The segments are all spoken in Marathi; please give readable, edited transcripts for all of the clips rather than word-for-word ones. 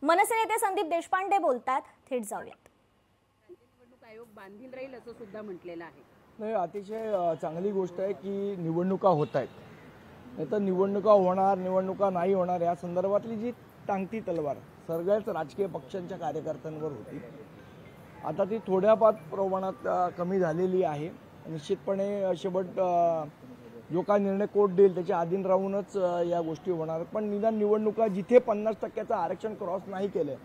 मनसे नेते संदीप देशपांडे बोलतात, थेट जाऊयात। निवडणूक आयोग बांधील राहील असं सुद्धा म्हटलेलं आहे। नाही, अतिशय चांगली गोष्ट आहे की निवडणुका होत आहेत। नाही तर निवडणुका होणार निवडणुका नाही होणार या संदर्भातली जी टांगती तलवार सगळ्याच राजकीय पक्षांच्या कार्यकर्त्यांवर होती, आता ती थोड्याफार प्रमाणात कमी झालेली आहे। निश्चितपणे शेवट जो काय निर्णय कोर्ट देईल त्याच्या अधीन राहूनच या गोष्टी होणार। पण निदान निवडणुका जिथे 50% आरक्षण क्रॉस नाही केलं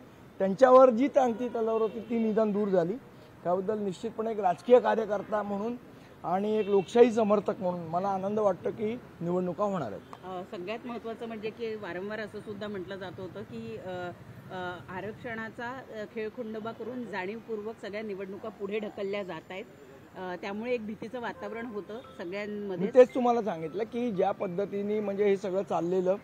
त्यांच्यावर जी टांगती तलवार होती ती निदान दूर झाली। त्याबद्दल निश्चितपणे एक राजकीय कार्यकर्ता म्हणून आणि एक लोकशाही समर्थक म्हणून मला आनंद वाटतो की निवडणुका होणार आहेत। सगळ्यात महत्त्वाचं म्हणजे की वारंवार असं सुद्धा म्हटलं जात होतं की आरक्षणाचा खेळखुंडोबा करून जाणीवपूर्वक सगळ्या निवडणुका पुढे ढकलल्या जात आहेत, त्यामुळे एक भीतीचं वातावरण होतं सगळ्यांमध्ये। तेच तुम्हाला सांगितलं की ज्या पद्धतीने म्हणजे हे सगळं चाललेलं,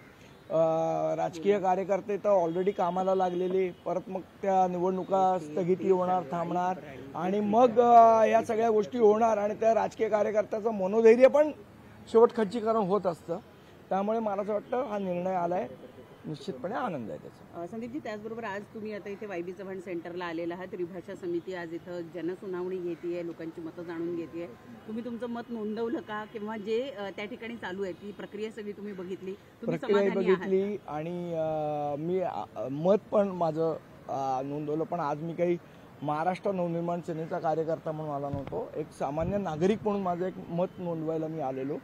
राजकीय कार्यकर्ते तर ऑलरेडी कामाला लागलेले, परत मग त्या निवडणुका स्थगिती होणार, थांबणार आणि मग या सगळ्या गोष्टी होणार आणि त्या राजकीय कार्यकर्त्याचं मनोधैर्य पण शेवट खच्चीकरण होत असतं। त्यामुळे मला असं वाटतं हा निर्णय आलाय, निश्चितपणे आनंद आहे त्याचा। संदीपजी, त्याचबरोबर आज तुम्ही आता इथे वाय बी चव्हाण सेंटरला आलेला आहात। त्रिभाषा समिती आज इथं जनसुनावणी घेतेय, लोकांची मतं जाणून घेतेय। तुम्ही तुमचं मत नोंदवलं का, किंवा जे त्या ठिकाणी चालू आहे ती प्रक्रिया सगळी तुम्ही बघितली, तुम्ही समाधानी बघितली आणि मी मत पण माझं नोंदवलं। पण आज मी काही महाराष्ट्र नवनिर्माण सेनेचा कार्यकर्ता म्हणून आला नव्हतो, एक सामान्य नागरिक म्हणून माझं एक मत नोंदवायला मी आलेलो।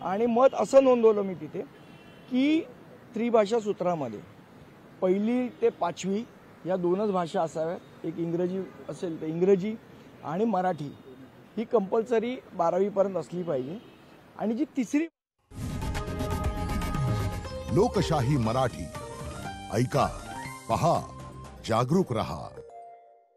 आणि मत असं नोंदवलं मी तिथे की त्रिभाषा सूत्रामध्ये 1ली ते 5वी या 2च भाषा असाव्यात। एक इंग्रजी असेल तर इंग्रजी आणि मराठी ही कंपल्सरी 12वी पर्यंत असली पाहिजे। आणि जी तिसरी लोकशाही मराठी ऐका, पहा, जागरूक रहा।